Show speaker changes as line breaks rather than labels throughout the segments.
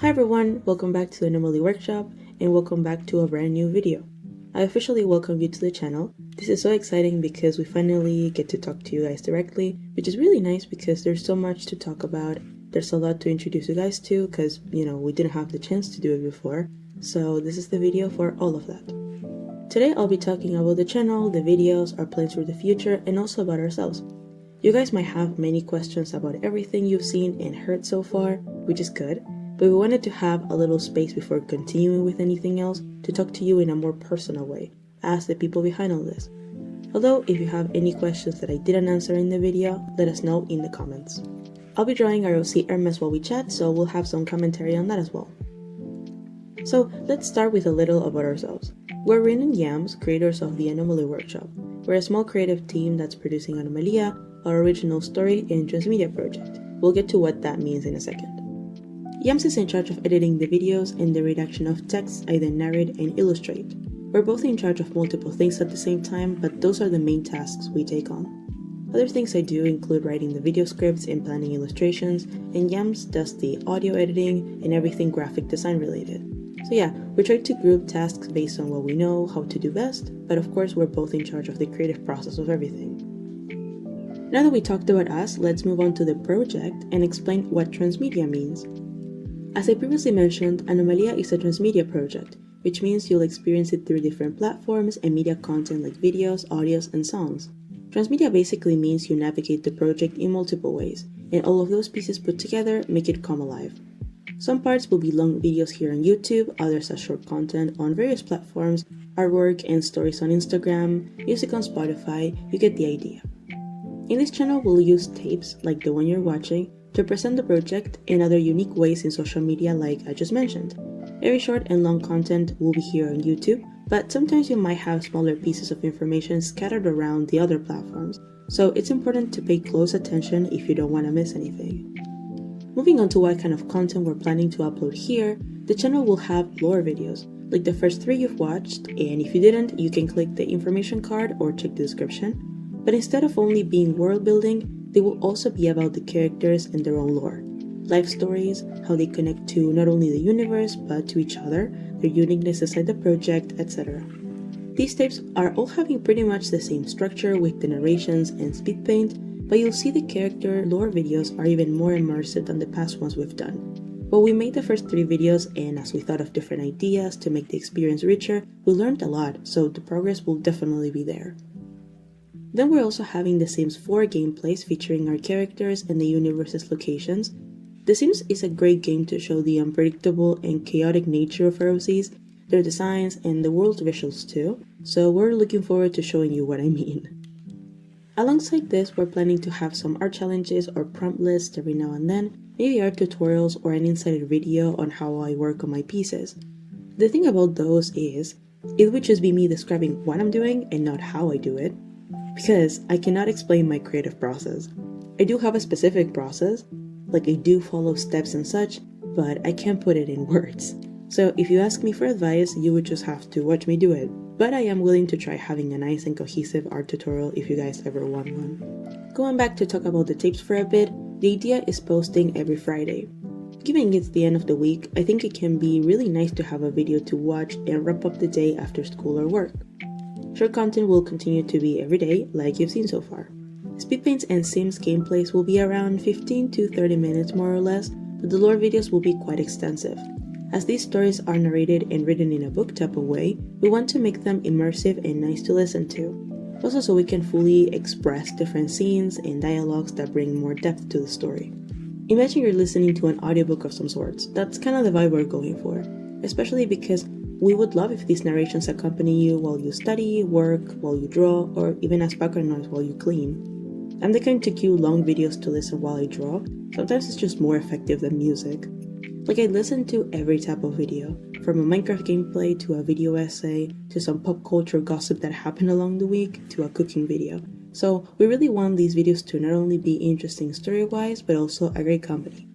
Hi everyone, welcome back to Anomaly Workshop and welcome back to a brand new video. I officially welcome you to the channel. This is so exciting because we finally get to talk to you guys directly, which is really nice because there's so much to talk about. There's a lot to introduce you guys to because, we didn't have the chance to do it before. So this is the video for all of that. Today I'll be talking about the channel, the videos, our plans for the future, and also about ourselves. You guys might have many questions about everything you've seen and heard so far, which is good, but we wanted to have a little space before continuing with anything else to talk to you in a more personal way, as the people behind all this. Although, if you have any questions that I didn't answer in the video, let us know in the comments. I'll be drawing ROC Hermes while we chat, so we'll have some commentary on that as well. So, let's start with a little about ourselves. We're Rin and Yams, creators of the Anomaly Workshop. We're a small creative team that's producing Anomalía, our original story and transmedia project. We'll get to what that means in a second. Yams is in charge of editing the videos and the redaction of texts I then narrate and illustrate. We're both in charge of multiple things at the same time, but those are the main tasks we take on. Other things I do include writing the video scripts and planning illustrations, and Yams does the audio editing and everything graphic design related. So yeah, we try to group tasks based on what we know how to do best, but of course we're both in charge of the creative process of everything. Now that we talked about us, let's move on to the project and explain what transmedia means. As I previously mentioned, Anomalía is a transmedia project, which means you'll experience it through different platforms and media content like videos, audios, and songs. Transmedia basically means you navigate the project in multiple ways, and all of those pieces put together make it come alive. Some parts will be long videos here on YouTube, others are short content on various platforms, artwork and stories on Instagram, music on Spotify, you get the idea. In this channel, we'll use tapes, like the one you're watching, to present the project and other unique ways in social media like I just mentioned. Every short and long content will be here on YouTube, but sometimes you might have smaller pieces of information scattered around the other platforms, so it's important to pay close attention if you don't want to miss anything. Moving on to what kind of content we're planning to upload here, the channel will have lore videos, like the first 3 you've watched, and if you didn't, you can click the information card or check the description. But instead of only being world building, they will also be about the characters and their own lore. Life stories, how they connect to not only the universe, but to each other, their uniqueness inside the project, etc. These tapes are all having pretty much the same structure with the narrations and speedpaint, but you'll see the character lore videos are even more immersive than the past ones we've done. Well, we made the first 3 videos, and as we thought of different ideas to make the experience richer, we learned a lot, so the progress will definitely be there. Then we're also having The Sims 4 gameplays featuring our characters and the universe's locations. The Sims is a great game to show the unpredictable and chaotic nature of ROCs, their designs, and the world's visuals too, so we're looking forward to showing you what I mean. Alongside this, we're planning to have some art challenges or prompt lists every now and then, maybe art tutorials or an insider video on how I work on my pieces. The thing about those is, it would just be me describing what I'm doing and not how I do it, because I cannot explain my creative process. I do have a specific process, like I do follow steps and such, but I can't put it in words. So if you ask me for advice, you would just have to watch me do it. But I am willing to try having a nice and cohesive art tutorial if you guys ever want one. Going back to talk about the tapes for a bit, the idea is posting every Friday. Given it's the end of the week, I think it can be really nice to have a video to watch and wrap up the day after school or work. Short content will continue to be every day, like you've seen so far. Speedpaints and Sims gameplays will be around 15 to 30 minutes more or less, but the lore videos will be quite extensive. As these stories are narrated and written in a book type of way, we want to make them immersive and nice to listen to. Also so we can fully express different scenes and dialogues that bring more depth to the story. Imagine you're listening to an audiobook of some sorts. That's kind of the vibe we're going for, especially because we would love if these narrations accompany you while you study, work, while you draw, or even as background noise while you clean. I'm the kind to cue long videos to listen while I draw. Sometimes it's just more effective than music. Like I listen to every type of video, from a Minecraft gameplay to a video essay, to some pop culture gossip that happened along the week, to a cooking video. So we really want these videos to not only be interesting story-wise, but also a great company.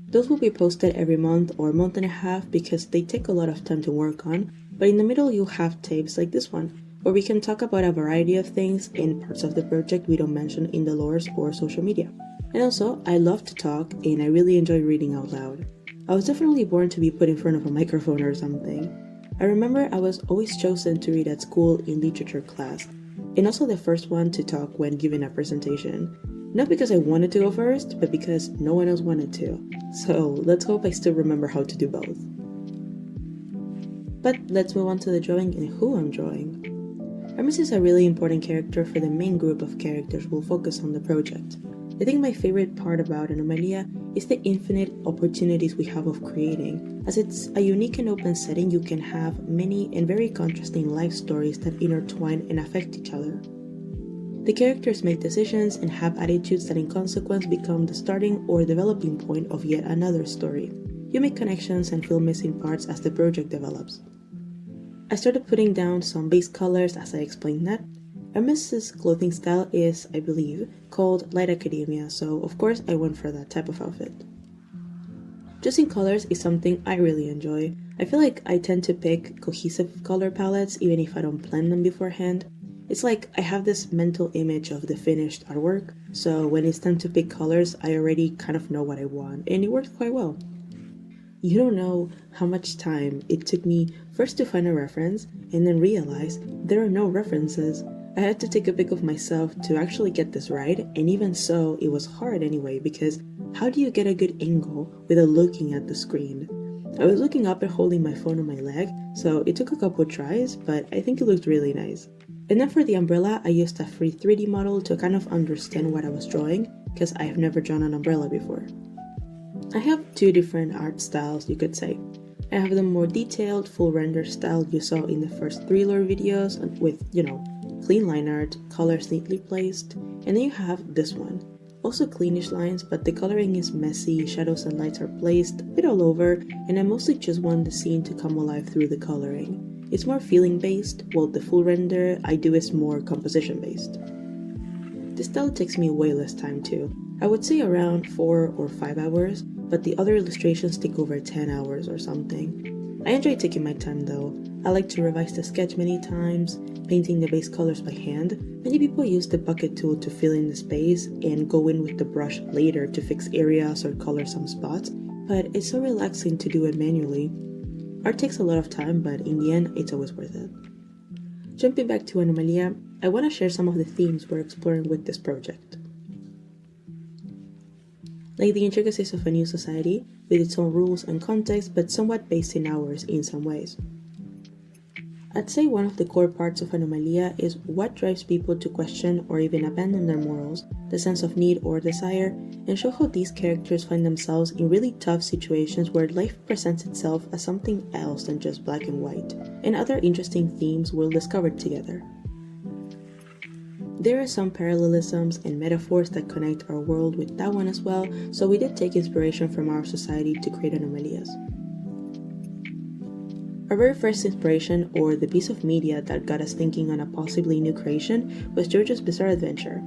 Those will be posted every month or month and a half because they take a lot of time to work on, but in the middle you'll have tapes like this one, where we can talk about a variety of things and parts of the project we don't mention in the lores or social media. And also, I love to talk and I really enjoy reading out loud. I was definitely born to be put in front of a microphone or something. I remember I was always chosen to read at school in literature class, and also the first one to talk when giving a presentation. Not because I wanted to go first, but because no one else wanted to. So let's hope I still remember how to do both. But let's move on to the drawing and who I'm drawing. Hermes is a really important character for the main group of characters we'll focus on the project. I think my favorite part about Anomalía is the infinite opportunities we have of creating, as it's a unique and open setting. You can have many and very contrasting life stories that intertwine and affect each other. The characters make decisions and have attitudes that in consequence become the starting or developing point of yet another story. You make connections and fill missing parts as the project develops. I started putting down some base colors as I explained that. Hermes' clothing style is, I believe, called light academia, so of course I went for that type of outfit. Choosing colors is something I really enjoy. I feel like I tend to pick cohesive color palettes even if I don't plan them beforehand. It's like I have this mental image of the finished artwork, so when it's time to pick colors, I already kind of know what I want, and it works quite well. You don't know how much time it took me first to find a reference and then realize there are no references. I had to take a pic of myself to actually get this right, and even so, it was hard anyway, because how do you get a good angle without looking at the screen? I was looking up and holding my phone on my leg, so it took a couple tries, but I think it looked really nice. And then for the umbrella, I used a free 3D model to kind of understand what I was drawing, because I have never drawn an umbrella before. I have two different art styles, you could say. I have the more detailed, full render style you saw in the first 3 lore videos with, clean line art, colors neatly placed, and then you have this one. Also cleanish lines, but the coloring is messy, shadows and lights are placed a bit all over, and I mostly just want the scene to come alive through the coloring. It's more feeling based, while the full render I do is more composition based. This style takes me way less time too. I would say around 4 or 5 hours, but the other illustrations take over 10 hours or something. I enjoy taking my time though. I like to revise the sketch many times, painting the base colors by hand. Many people use the bucket tool to fill in the space and go in with the brush later to fix areas or color some spots, but it's so relaxing to do it manually. Art takes a lot of time, but in the end, it's always worth it. Jumping back to Anomalía, I want to share some of the themes we're exploring with this project. Like the intricacies of a new society, with its own rules and context, but somewhat based in ours in some ways. I'd say one of the core parts of Anomalía is what drives people to question or even abandon their morals, the sense of need or desire, and show how these characters find themselves in really tough situations where life presents itself as something else than just black and white, and other interesting themes we'll discover together. There are some parallelisms and metaphors that connect our world with that one as well, so we did take inspiration from our society to create Anomalías. Our very first inspiration, or the piece of media that got us thinking on a possibly new creation, was JoJo's Bizarre Adventure.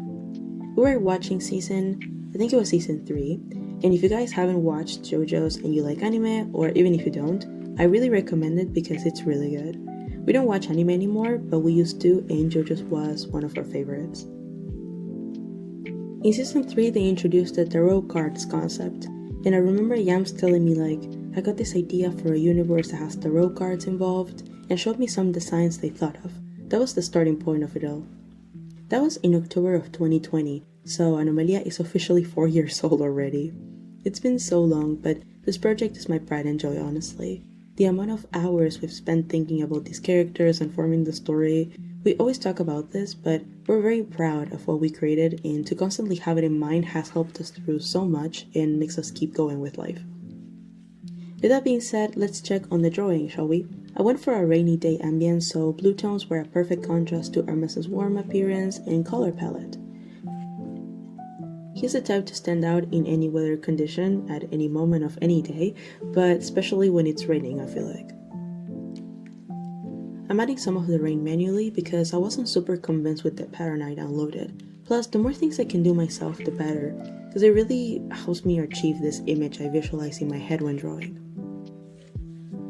We were watching I think it was season 3, and if you guys haven't watched JoJo's and you like anime, or even if you don't, I really recommend it because it's really good. We don't watch anime anymore, but we used to, and JoJo's was one of our favorites. In season 3, they introduced the tarot cards concept, and I remember Yams telling me I got this idea for a universe that has tarot cards involved, and showed me some designs they thought of. That was the starting point of it all. That was in October of 2020, so Anomalía is officially 4 years old already. It's been so long, but this project is my pride and joy, honestly. The amount of hours we've spent thinking about these characters and forming the story. We always talk about this, but we're very proud of what we created, and to constantly have it in mind has helped us through so much and makes us keep going with life. With that being said, let's check on the drawing, shall we? I went for a rainy day ambience, so blue tones were a perfect contrast to Hermes' warm appearance and color palette. He's the type to stand out in any weather condition at any moment of any day, but especially when it's raining, I feel like. I'm adding some of the rain manually because I wasn't super convinced with the pattern I downloaded. Plus, the more things I can do myself, the better, because it really helps me achieve this image I visualize in my head when drawing.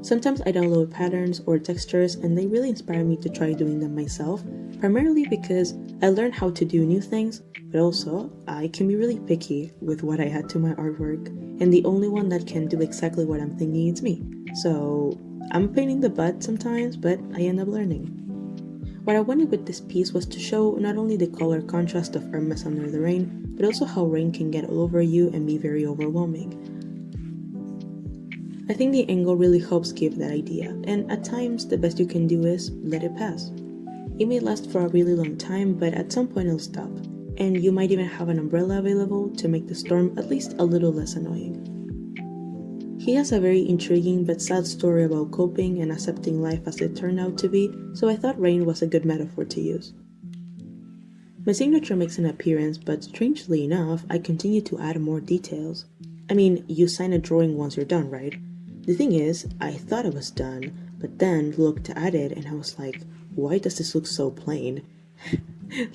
Sometimes I download patterns or textures and they really inspire me to try doing them myself, primarily because I learned how to do new things, but also I can be really picky with what I add to my artwork, and the only one that can do exactly what I'm thinking is me. So I'm a pain in the butt sometimes, but I end up learning. What I wanted with this piece was to show not only the color contrast of Hermes under the rain, but also how rain can get all over you and be very overwhelming. I think the angle really helps give that idea, and at times the best you can do is let it pass. It may last for a really long time, but at some point it'll stop, and you might even have an umbrella available to make the storm at least a little less annoying. He has a very intriguing but sad story about coping and accepting life as it turned out to be, so I thought rain was a good metaphor to use. My signature makes an appearance, but strangely enough, I continue to add more details. I mean, you sign a drawing once you're done, right? The thing is, I thought I was done, but then looked at it and I was like, why does this look so plain?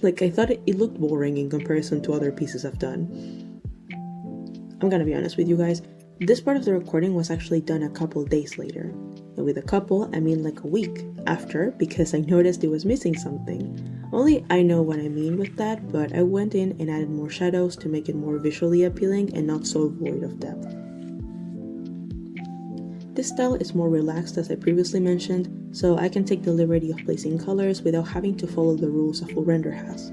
Like, I thought it looked boring in comparison to other pieces I've done. I'm gonna be honest with you guys, this part of the recording was actually done a couple days later. And with a couple, I mean like a week after, because I noticed it was missing something. Only I know what I mean with that, but I went in and added more shadows to make it more visually appealing and not so void of depth. This style is more relaxed as I previously mentioned, so I can take the liberty of placing colors without having to follow the rules a full render has.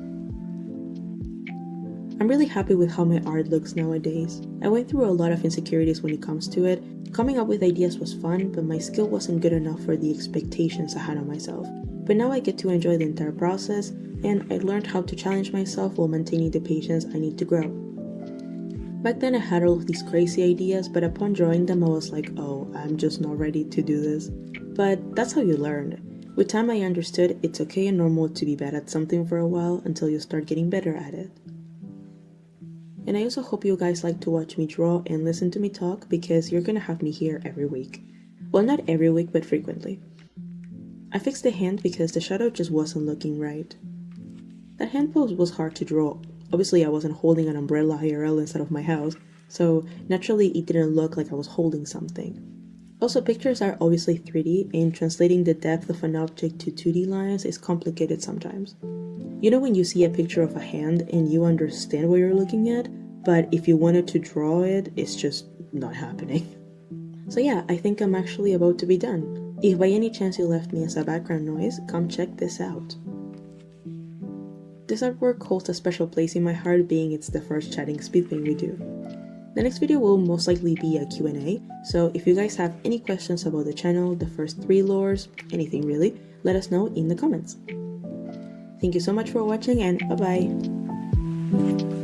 I'm really happy with how my art looks nowadays. I went through a lot of insecurities when it comes to it. Coming up with ideas was fun, but my skill wasn't good enough for the expectations I had on myself. But now I get to enjoy the entire process, and I learned how to challenge myself while maintaining the patience I need to grow. Back then I had all of these crazy ideas, but upon drawing them I was like, oh, I'm just not ready to do this. But that's how you learn. With time I understood it's okay and normal to be bad at something for a while until you start getting better at it. And I also hope you guys like to watch me draw and listen to me talk, because you're gonna have me here every week. Well, not every week, but frequently. I fixed the hand because the shadow just wasn't looking right. That hand pose was hard to draw. Obviously I wasn't holding an umbrella IRL inside of my house, so naturally it didn't look like I was holding something. Also, pictures are obviously 3D, and translating the depth of an object to 2D lines is complicated sometimes. You know when you see a picture of a hand and you understand what you're looking at, but if you wanted to draw it, it's just not happening. So yeah, I think I'm actually about to be done. If by any chance you left me as a background noise, come check this out. This artwork holds a special place in my heart, being it's the first chatting speedpaint we do. The next video will most likely be a Q&A, so if you guys have any questions about the channel, the first 3 lores, anything really, let us know in the comments. Thank you so much for watching, and bye bye!